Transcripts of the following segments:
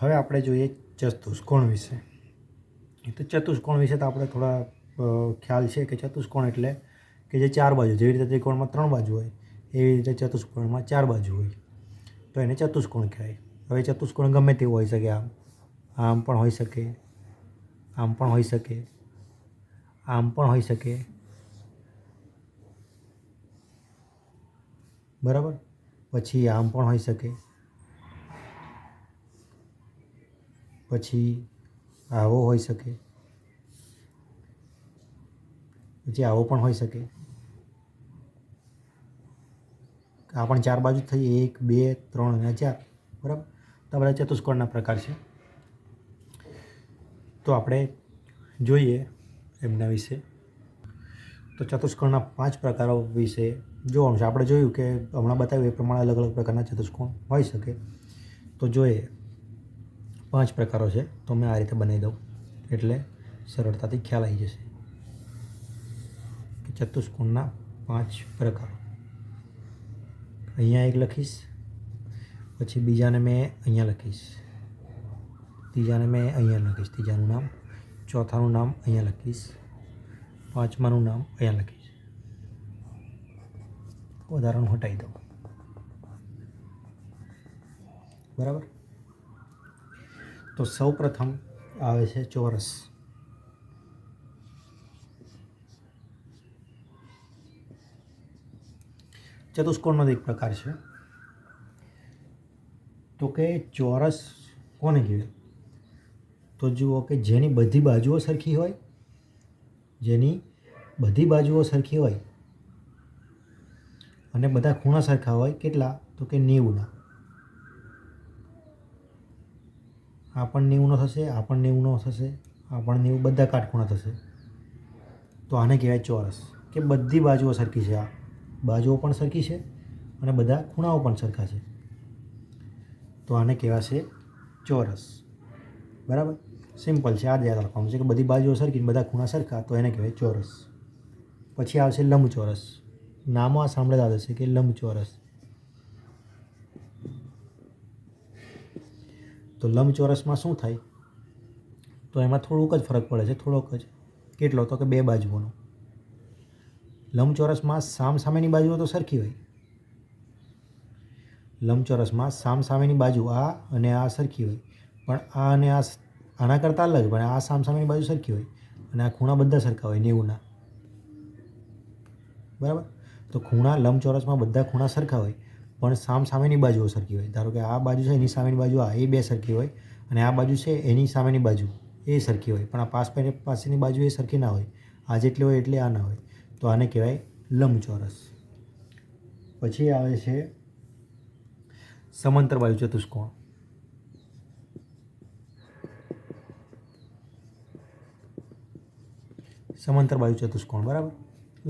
હવે આપણે જોઈએ ચતુષ્કોણ વિશે. તો ચતુષ્કોણ વિશે તો આપણે થોડા ખ્યાલ છે કે ચતુષ્કોણ એટલે કે જે ચાર બાજુ, જેવી રીતે ત્રિકોણમાં 3 બાજુ હોય એવી રીતે ચતુષ્કોણમાં 4 બાજુ હોય તો એને ચતુષ્કોણ કહેવાય. હવે ચતુષ્કોણ ગમે તેવું હોઈ શકે, આમ પણ હોઈ શકે, આમ પણ હોઈ શકે, આમ પણ હોઈ શકે, બરાબર. પછી આમ પણ હોઈ શકે, પછી આવો હોઈ શકે, પછી આવો પણ હોઈ શકે. આ પણ 4 બાજુ થઈ, 1 2 3 અને 4, બરાબર. તો બધા ચતુષ્કોણના પ્રકાર છે. તો આપણે જોઈએ એમના વિશે. તો ચતુષ્કોણના 5 પ્રકારો વિશે જોવાનું છે. આપણે જોયું કે હમણાં બતાવ્યું એ પ્રમાણે અલગ અલગ પ્રકારના ચતુષ્કોણ હોઈ શકે. તો જોઈએ 5 પ્રકારો છે. તો મેં આ રીતે બનાવી દઉં એટલે સરળતાથી ખ્યાલ આવી જશે કે ચતુષ્કોણના 5 પ્રકારો. અહીંયા એક લખીશ, પછી બીજાને મેં અહીંયા લખીશ, ત્રીજાને મેં અહીંયા લખીશ, ત્રીજાનું નામ, ચોથાનું નામ અહીંયા લખીશ, પાંચમાનું નામ અહીંયા લખીશ. ઉદાહરણ હટાવી દઉં, બરાબર. તો સૌ પ્રથમ આવે છે ચોરસ. ચતુષ્કોણનો એક પ્રકાર છે. તો કે ચોરસ કોને કહેવાય? તો જુઓ કે જેની બધી બાજુઓ સરખી હોય, જેની બધી બાજુઓ સરખી હોય અને બધા ખૂણા સરખા હોય. કેટલા? તો કે 90ના. આ પણ 90નો થશે, આ પણ 90નો થશે, આ પણ 90, બધા કાટખૂણા થશે. તો આને કહેવાય ચોરસ, કે બધી બાજુઓ સરખી છે. આ બાજુઓ પણ સરખી છે અને બધા ખૂણાઓ પણ સરખા છે. તો આને કહેવાશે ચોરસ, બરાબર. સિમ્પલ છે. આ જ યાદ રાખવાનું છે કે બધી બાજુઓ સરખી, બધા ખૂણા સરખા, તો એને કહેવાય ચોરસ. પછી આવશે લંબચોરસ. નામો આ સાંભળેલા હશે કે લંબચોરસ. તો લંબચોરસમાં શું થાય? તો એમાં થોડુંક જ ફરક પડે છે, થોડોક જ. કેટલો? તો કે 2 બાજુઓનો. લંબચોરસમાં સામસામેની બાજુઓ તો સરખી હોય. લંબચોરસમાં સામસામેની બાજુ આ અને આ સરખી હોય, પણ આ અને આ આના કરતાં અલગ, પણ આ સામસામેની બાજુ સરખી હોય અને આ ખૂણા બધા સરખા હોય 90ના, બરાબર. તો ખૂણા લંબચોરસમાં બધા ખૂણા સરખા હોય પણ સામસામેની બાજુઓ સરખી હોય. ધારો કે આ બાજુ છે એની સામેની બાજુ આ, એ 2 સરખી હોય, અને આ બાજુ છે એની સામેની બાજુ એ સરખી હોય, પણ આ પાસેની બાજુ એ સરખી ના હોય. આ જેટલી હોય એટલે આ ના હોય. તો આને કહેવાય લંબચોરસ. પછી આવે છે સમાંતર બાજુ ચતુષ્કોણ. સમાંતર બાજુ ચતુષ્કોણ, બરાબર.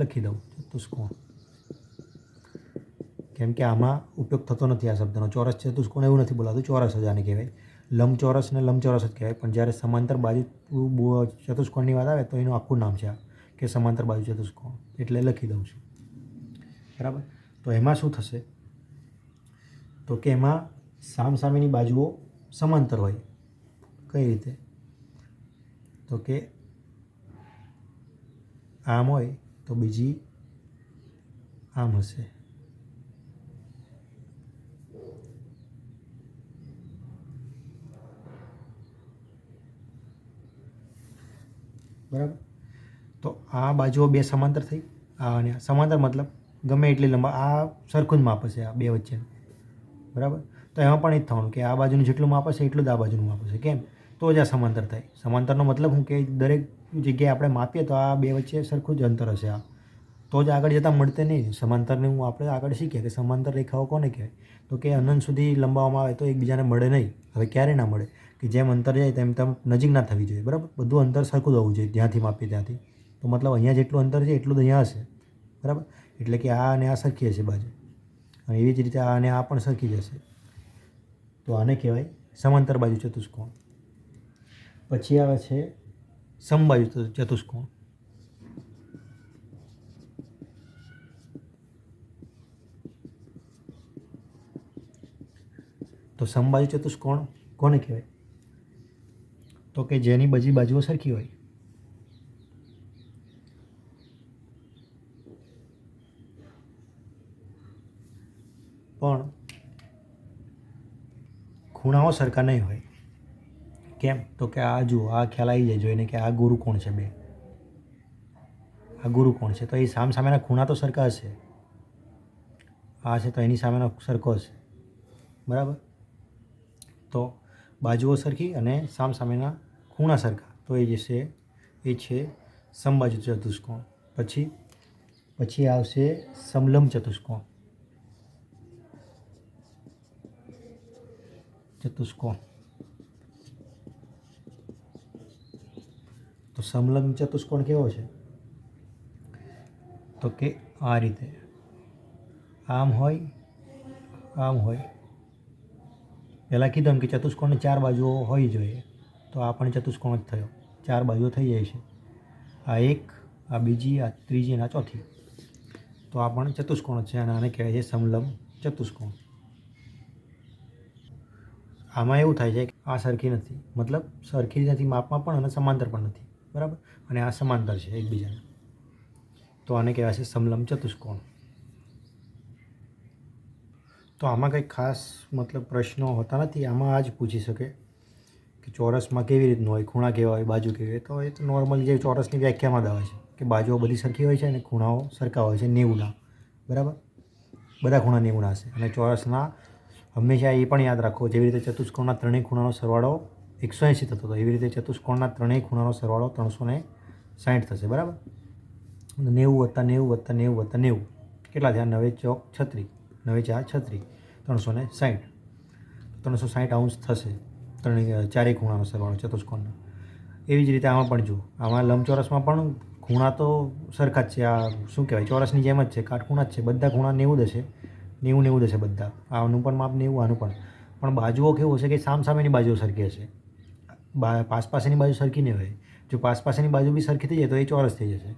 લખી દઉં ચતુષ્કોણ, કેમ કે આમાં ઉપયોગ થતો નથી આ શબ્દનો. ચોરસ ચતુષ્કોણ એવું નથી બોલાતું, ચોરસ જ આને કહેવાય. લંબચોરસ ને લંબચોરસ જ કહેવાય, પણ જ્યારે સમાંતર બાજુ ચતુષ્કોણની વાત આવે તો એનું આખું નામ છે આ, કે સમાંતર બાજુ ચતુષ્કોણ. એટલે લખી દઉં છું, બરાબર. તો એમાં શું થશે? તો કે એમાં સામસામેની બાજુઓ સમાંતર હોય. કઈ રીતે? તો કે આમ હોય તો બીજી આમ હશે, બરાબર. તો આ બાજુઓ 2 સમાંતર થઈ. આ અને સમાંતર મતલબ ગમે એટલી લંબા, આ સરખું જ માપ હશે આ 2 વચ્ચેનું, બરાબર. તો એમાં પણ એ જ થવાનું કે આ બાજુનું જેટલું માપ હશે એટલું જ આ બાજુનું માપ હશે. કેમ? તો જ આ સમાંતર થાય. સમાંતરનો મતલબ શું કે દરેક જગ્યાએ આપણે માપીએ તો આ 2 વચ્ચે સરખું જ અંતર હશે. આ તો જ આગળ જતાં મળતે નહીં. સમાંતરનું આપણે આગળ શીખીએ કે સમાંતર રેખાઓ કોને કહેવાય? તો કે અનંત સુધી લંબાવવામાં આવે તો એકબીજાને મળે નહીં. હવે ક્યારે ના મળે? કે જેમ અંતર જાય તેમ તેમ નજીક ના થવી જોઈએ, બરાબર. બધું અંતર સરખું જ હોવું જોઈએ જ્યાંથી માપીએ ત્યાંથી. તો મતલબ અહીંયા જેટલું અંતર છે એટલું જ અહીંયા હશે, બરાબર. એટલે કે આ અને આ સરખી હશે બાજુ, અને એવી જ રીતે આ અને આ પણ સરખી જ હશે. તો આને કહેવાય સમાંતર બાજુ ચતુષ્કોણ. પછી આવે છે સમબાજુ ચતુષ્કોણ. તો સમબાજુ ચતુષ્કોણ કોને કહેવાય? તો કે જેની બધી બાજુઓ સરખી હોય. પણ ખૂણાઓ સરખા નહીં હોય. કેમ? તો કે આ જુઓ, આ ખ્યાલ આવી જાય જોઈને કે આ ગુરુ કોણ છે બે, આ ગુરુ કોણ છે, તો એ સામેના ખૂણા તો સરખા હશે. આ છે તો એની સામેનો સરખો હશે, બરાબર. તો બાજુઓ સરખી અને સામેના ખૂણા સરખા, તો એ જે છે એ છે સમબાજુ ચતુષ્કોણ. પછી આવશે સમલંબ ચતુષ્કોણ. તો સમલંબ ચતુષ્કોણ કેવો છે? તો કે આ રીતે આમ હોય, આમ હોય. પહેલાં કીધું કે ચતુષ્કોણની 4 બાજુઓ હોવી જોઈએ, તો આ પણ ચતુષ્કોણ જ થયો. 4 બાજુઓ થઈ જાય છે. આ એક, આ બીજી, આ ત્રીજી અને આ ચોથી. તો આ પણ ચતુષ્કોણ છે અને આને કહેવાય છે સમલંબ ચતુષ્કોણ. આમાં એવું થાય છે કે આ સરખી નથી, મતલબ સરખી નથી માપમાં પણ અને સમાંતર પણ નથી, બરાબર. અને આ સમાંતર છે એકબીજાને, તો આને કહેવાય છે સમલંબ ચતુષ્કોણ. તો આમાં કંઈ ખાસ મતલબ પ્રશ્નો હોતા નથી. આમાં આ જ પૂછી શકે કે ચોરસમાં કેવી રીતનું હોય, ખૂણા કેવા હોય, બાજુ કેવી હોય. તો એ તો નોર્મલી જે ચોરસની વ્યાખ્યામાં જ આવે છે કે બાજુઓ બધી સરખી હોય છે અને ખૂણાઓ સરખા હોય છે 90ના, બરાબર. બધા ખૂણા 90ના હશે. અને ચોરસના હંમેશા એ પણ યાદ રાખો, જેવી રીતે ચતુષ્કોણના ત્રણેય ખૂણાનો સરવાળો 180 થતો હતો, એવી રીતે ચતુષ્કોણના ત્રણેય ખૂણાનો સરવાળો 360 થશે, બરાબર. 90 + 90 + 90 + 90 કેટલા થયા? 9 ચોક 36, 9 4 36, 360. 360 અંશ થશે ચારેય ખૂણાનો સરવાળો ચતુષ્કોણનો. એવી જ રીતે આમાં પણ જુઓ, આમાં લંબચોરસમાં પણ ખૂણા તો સરખા જ છે. આ શું કહેવાય, ચોરસની જેમ જ છે, કાટખૂણા જ છે. બધા ખૂણા 90 હશે, 90 હશે બધા. આનું પણ માપ 90, આનું પણ બાજુઓ કેવું હશે કે સામેની બાજુઓ સરખી હશે. પાસની બાજુ સરખી નહીં હોય. જો પાસની બાજુ બી સરખી થઈ જાય તો એ ચોરસ થઈ જશે.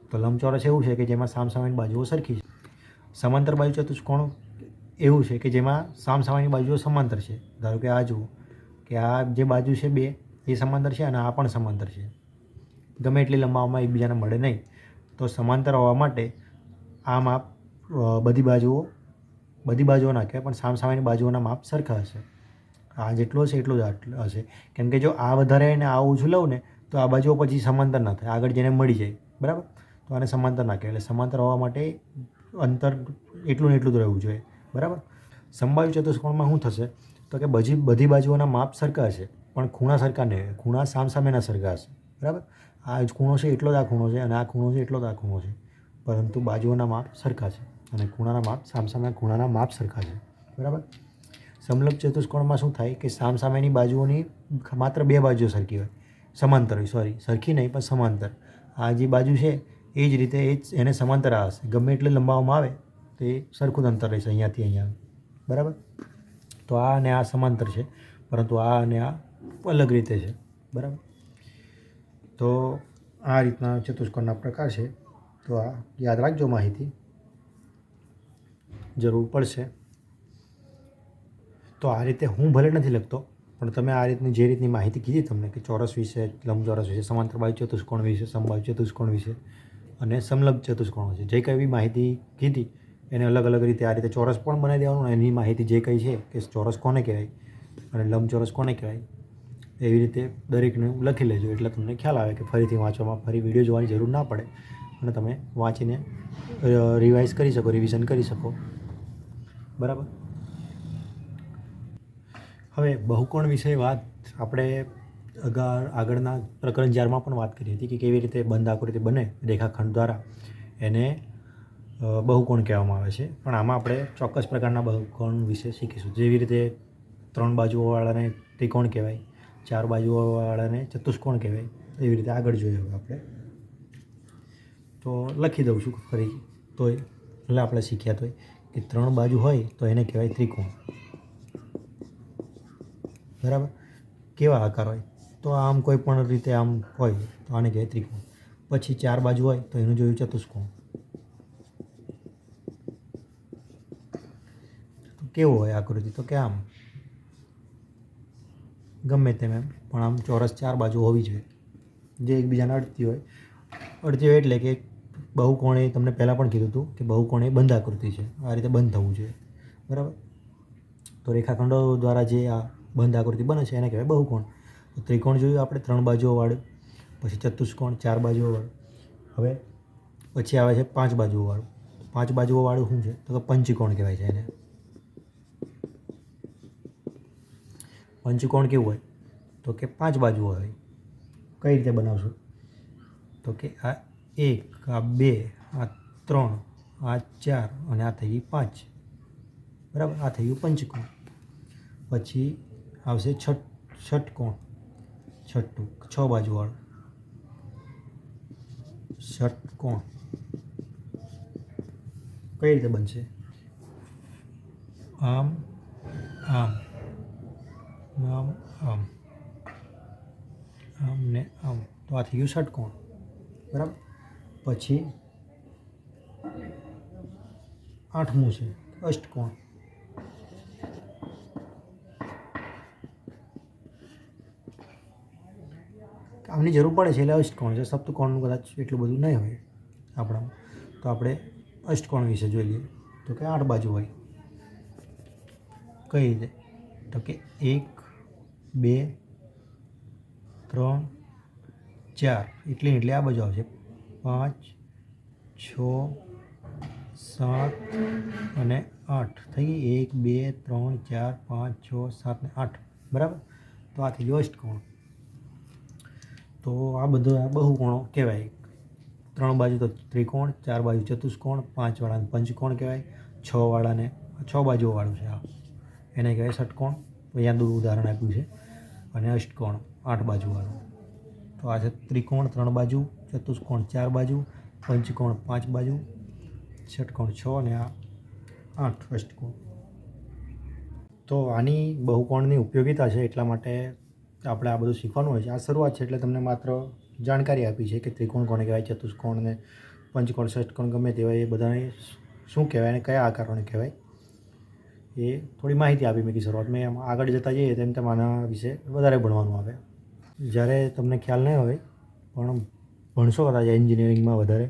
તો લંબચોરસ એવું છે કે જેમાં સામેની બાજુઓ સરખી છે. સમાંતર બાજુ ચતુષ્કોણ એવું છે કે જેમાં સામેની બાજુઓ સમાંતર છે. ધારો કે આ જુઓ કે આ જે બાજુ છે બે એ સમાંતર છે અને આ પણ સમાંતર છે. ગમે એટલી લંબાઈમાં એકબીજાને મળે નહીં. તો સમાંતર હોવા માટે આ માપ બધી બાજુઓ ના કહેવાય, પણ સામેની બાજુઓના માપ સરખા હશે. આ જેટલું હશે એટલું જ હશે. કેમ કે જો આ વધારે અને આ ઓછું લઉં ને તો આ બાજુઓ પછી સમાંતર ના થાય, આગળ જેને મળી જાય, બરાબર. તો આને સમાંતર ના કહેવાય. એટલે સમાંતર હોવા માટે અંતર એટલું ને એટલું જ રહેવું જોઈએ, બરાબર. સમબાજુ ચતુષ્કોણમાં શું થશે? તો કે બધી બાજુઓના માપ સરખા હશે પણ ખૂણા સરખા નહીં હોય. ખૂણા સામેના સરખા હશે, બરાબર. આ ખૂણો છે એટલો જ આ ખૂણો છે અને આ ખૂણો છે એટલો જ આ ખૂણો છે, પરંતુ બાજુઓના માપ સરખા છે અને ખૂણાના માપ સામેના ખૂણાના માપ સરખા છે, બરાબર. સમલંબ ચતુષ્કોણમાં શું થાય કે સામેની બાજુઓની માત્ર 2 બાજુઓ સરખી હોય, સમાંતર હોય, સરખી નહીં પણ સમાંતર. આ જે બાજુ છે એ જ રીતે એને સમાંતર હશે. ગમે એટલે લંબાવવામાં આવે તો એ સરખું જ અંતર રહેશે અહીંયાથી અહીંયા, બરાબર. તો આ અને આ સમાંતર છે, પરંતુ આ અને આ અલગ રીતે છે, બરાબર. તો આ રીતના ચતુષ્કોણના પ્રકાર છે. તો આ યાદ રાખજો, માહિતી જરૂર પડશે. તો આ રીતે હું ભલે નથી લખતો, પણ તમે આ રીતની જે રીતની માહિતી કીધી તમને કે ચોરસ વિશે, લંબચોરસ વિશે, સમાંતર બાજુ ચતુષ્કોણ વિશે, સમબાજુ ચતુષ્કોણ વિશે અને સમલંબ ચતુષ્કોણ વિશે જે કંઈ બી માહિતી કીધી એને અલગ રીતે આ રીતે ચોરસ પણ બનાવી દેવાનું. એની માહિતી જે કંઈ છે કે ચોરસ કોને કહેવાય અને લંબચોરસ કોને કહેવાય એવી રીતે દરેકને લખી લેજો, એટલે તમને ખ્યાલ આવે કે ફરીથી વાંચવામાં ફરી વિડીયો જોવાની જરૂર ના પડે અને તમે વાંચીને રિવાઇઝ કરી શકો, રિવિઝન કરી શકો, બરાબર. હવે બહુકોણ વિશે વાત આપણે આગળના પ્રકરણ 4માં પણ વાત કરી હતી કે કેવી રીતે બંધ આકૃતિ બને રેખાખંડ દ્વારા એને બહુકોણ કહેવામાં આવે છે. પણ આમાં આપણે ચોક્કસ પ્રકારના બહુકોણ વિશે શીખીશું. જેવી રીતે 3 બાજુઓવાળાને ત્રિકોણ કહેવાય, 4 બાજુઓવાળાને ચતુષ્કોણ કહેવાય, એવી રીતે આગળ જોઈએ હવે આપણે. તો લખી દઉં છું ફરી તોય એટલે આપણે શીખ્યા તોય કે 3 બાજુ હોય તો એને કહેવાય ત્રિકોણ, બરાબર. કેવા આકાર હોય? તો આમ કોઈ પણ રીતે આમ હોય તો આને કહેવાય ત્રિકોણ. પછી 4 બાજુ હોય તો એનું જોયું ચતુષ્કોણ. તો કેવો હોય આકૃતિ? તો કે આમ. ગમે તેમ એમ, પણ આમ ચોરસ 4 બાજુ હોવી જોઈએ જે એકબીજાને અડતી હોય. એટલે કે બહુકોણ એ તમને પહેલાં પણ કીધું હતું કે બહુકોણ એ બંધ આકૃતિ છે, આ રીતે બંધ થવું જોઈએ, બરાબર. તો રેખાખંડો દ્વારા જે આ બંધ આકૃતિ બને છે એને કહેવાય બહુકોણ. તો ત્રિકોણ જોયું આપણે 3 બાજુઓવાળું, પછી ચતુષ્કોણ 4 બાજુઓવાળું. હવે પછી આવે છે 5 બાજુઓવાળું. 5 બાજુઓવાળું શું છે? તો પંચકોણ કહેવાય છે એને. પંચકોણ કેવું હોય? તો કે 5 બાજુઓ હોય. કઈ રીતે બનાવશું? તો કે આ 1, આ 2, આ 3, આ 4 અને આ થઈ ગઈ 5, બરાબર. આ થઈ ગયું પંચકોણ. પછી આવશે ષટકોણ. છઠ્ઠું 6 બાજુવાળું ષટકોણ. કઈ રીતે બનશે? આમ આમ આમ આમ આમ ને આમ. તો આ થઈ ગયું ષટકોણ, બરાબર. પછી 8મું છે અષ્ટકોણ. આમની જરૂર પડે છે એટલે અષ્ટકોણ છે. સપ્તકોણનું કદાચ એટલું બધું નહીં હોય આપણામાં. તો આપણે અષ્ટકોણ વિશે જોઈ લઈએ. તો કે 8 બાજુ હોય. કઈ રીતે? તો કે 1, 2, 3, 4 એટલે આ બાજુ આવશે 5, 6, 7 અને 8. થઈ ગઈ 1, 2, 3, 4, 5, 6, 7 ને 8, બરાબર. તો આ થઈ ગયો અષ્ટકોણ. તો આ બધું આ બહુકોણો કહેવાય. 3 બાજુ તો ત્રિકોણ, 4 બાજુ ચતુષ્કોણ, 5 વાળાને પંચકોણ કહેવાય, 6 વાળાને 6 બાજુઓવાળું છે આ, એને કહેવાય ષટકોણ. અહીંયા ઉદાહરણ આપ્યું છે. અને અષ્ટકોણ 8 બાજુવાળું. તો આ છે ત્રિકોણ 3 બાજુ, ચતુષ્કોણ 4 બાજુ, પંચકોણ 5 બાજુ, ષટકોણ 6 અને આ 8 અષ્ટકોણ. તો આની બહુકોણની ઉપયોગિતા છે એટલા માટે આપણે આ બધું શીખવાનું હોય છે. આ શરૂઆત છે એટલે તમને માત્ર જાણકારી આપી છે કે ત્રિકોણ કોને કહેવાય, ચતુષ્કોણ ને પંચકોણ, ષટકોણ ગમે તે હોય એ બધાને શું કહેવાય અને કયા આકારોને કહેવાય એ થોડી માહિતી આપી મેં શરૂઆતમાં. એમ આગળ જતાં જઈએ તેમ તેમ આના વિશે વધારે ભણવાનું આવે. જ્યારે તમને ખ્યાલ નહીં હોય પણ ભણશો કદાચ એન્જિનિયરિંગમાં વધારે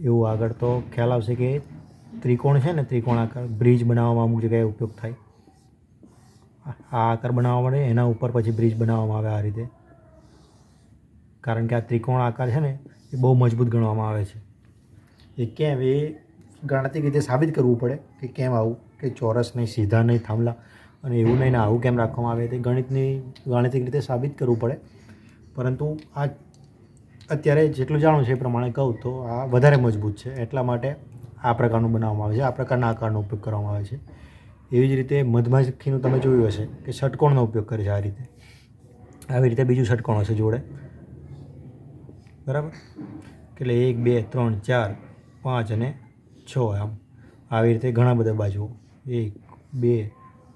એવું આગળ તો ખ્યાલ આવશે કે ત્રિકોણ છે ને, ત્રિકોણ આકાર બ્રિજ બનાવવામાં અમુક જગ્યાએ ઉપયોગ થાય. આ આકાર બનાવવા માટે એના ઉપર પછી બ્રિજ બનાવવામાં આવે આ રીતે. કારણ કે આ ત્રિકોણ આકાર છે ને એ બહુ મજબૂત ગણવામાં આવે છે. એ કેમ? એ ગાણિતિક રીતે સાબિત કરવું પડે કે કેમ આવું, કે ચોરસ નહીં, સીધા નહીં, થાંભલા અને એવું નહીં ને આવું કેમ રાખવામાં આવે. તે ગાણિતિક રીતે સાબિત કરવું પડે. પરંતુ આ અત્યારે જેટલું જાણું છે એ પ્રમાણે કહું તો આ વધારે મજબૂત છે. એટલા માટે આ પ્રકારનું બનાવવામાં આવે છે, આ પ્રકારના આકારનો ઉપયોગ કરવામાં આવે છે. એવી જ રીતે મધમાખીનું તમે જોયું હશે કે ષટકોણનો ઉપયોગ કરે છે આ રીતે. આવી રીતે બીજું ષટકોણ હશે જોડે, બરાબર. એટલે 1, 2, 3, 4, 5 અને 6 આમ આવી રીતે ઘણા બધા બાજુઓ. 1, 2,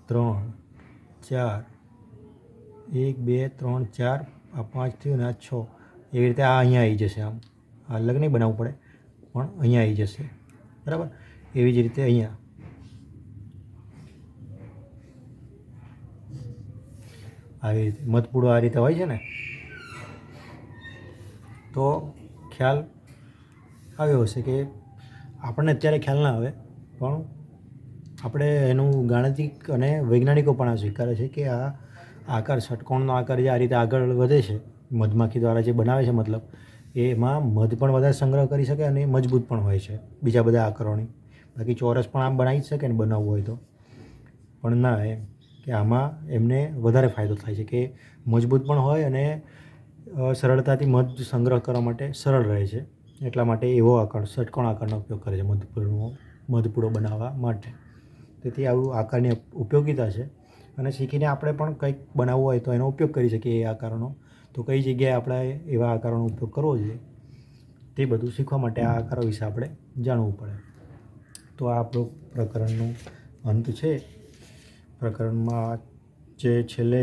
3, 4, 1, 2, 3, 4, આ 5 થયું ને આ 6. એવી રીતે આ અહીંયા આવી જશે. આમ અલગ નહીં બનાવવું પડે પણ અહીંયા આવી જશે, બરાબર. એવી જ રીતે અહીંયા આવી રીતે મધપૂડો આ રીતે હોય છે ને. તો ખ્યાલ આવ્યો હશે કે આપણને અત્યારે ખ્યાલ ના આવે પણ આપણે એનું ગાણિતિક અને વૈજ્ઞાનિકો પણ આ સ્વીકારે છે કે આ આકાર ષટકોણનો આકાર જે આ રીતે આગળ વધે છે મધમાખી દ્વારા જે બનાવે છે, મતલબ એમાં મધ પણ વધારે સંગ્રહ કરી શકે અને મજબૂત પણ હોય છે બીજા બધા આકારોની. બાકી ચોરસ પણ આમ બનાવી જ શકે ને બનાવવું હોય તો, પણ ના એમ કે આમાં એમને વધારે ફાયદો થાય છે કે મજબૂત પણ હોય અને સરળતાથી મધ સંગ્રહ કરવા માટે સરળ રહે છે. એટલા માટે એવો આકાર ષટકોણ આકારનો ઉપયોગ કરે છે મધપૂડો બનાવવા માટે. તેથી આવું આકારની ઉપયોગિતા છે અને શીખીને આપણે પણ કંઈક બનાવવું હોય તો એનો ઉપયોગ કરી શકીએ એ આકારોનો. તો કઈ જગ્યાએ આપણે એવા આકારોનો ઉપયોગ કરવો જોઈએ તે બધું શીખવા માટે આ આકારો વિશે આપણે જાણવું પડે. તો આ આપણું પ્રકરણનું અંત છે. પ્રકરણમાં જે છેલ્લે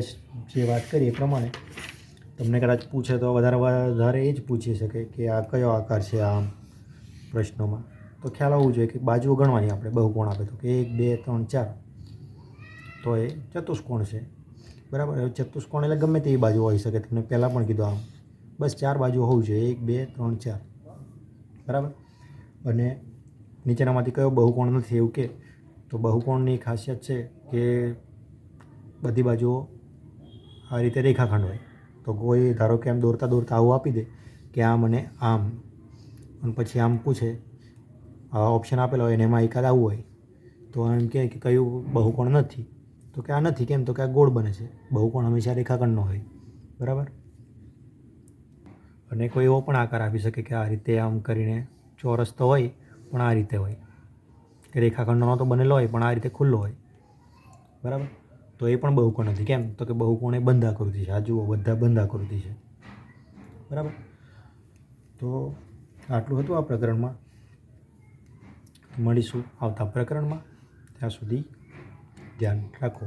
જે વાત કરી એ પ્રમાણે તમને કદાચ પૂછે તો વધારે એ જ પૂછી શકે કે આ કયો આકાર છે આમ પ્રશ્નોમાં. તો ખ્યાલ આવવું જોઈએ કે બાજુઓ ગણવાની આપણે બહુકોણ આપે તો કે 1, 2, 3, 4 તો એ ચતુષ્કોણ છે. બરાબર. હવે ચતુષ્કોણ એટલે ગમે તેવી બાજુ હોઈ શકે, તમને પહેલાં પણ કીધું આમ બસ 4 બાજુ હોવું જોઈએ, 1 2 3 4, બરાબર. અને નીચેનામાંથી કયો બહુકોણ નથી એવું કે, તો બહુકોણની ખાસિયત છે કે બધી બાજુઓ આ રીતે રેખાખંડ હોય. તો કોઈ ધારો કે આમ દોરતા દોરતા આવું આપી દે કે આમ અને આમ, અને પછી આમ પૂછે, આવા ઓપ્શન આપેલા હોય અને એમાં એકાદ આવું હોય, તો એમ કહે કે કયું બહુકોણ નથી, તો કે આ નથી. કેમ? તો કે આ ગોળ બને છે. બહુકોણ હંમેશા રેખાખંડનો હોય, બરાબર. અને કોઈ એવો પણ આકાર આપી શકે કે આ રીતે આમ કરીને ચોરસ તો હોય પણ આ રીતે હોય, કે રેખાખંડનો તો બનેલો હોય પણ આ રીતે ખુલ્લો હોય, બરાબર. તો એ પણ બહુકોણ નથી. કેમ? તો કે બહુકોણ એ બંધ આકૃતિ છે. આ જુઓ, બધા બંધ આકૃતિ છે, બરાબર. તો આટલું હતું આ પ્રકરણમાં. મળીશું આવતા પ્રકરણમાં. ત્યાં સુધી ધ્યાન રાખો.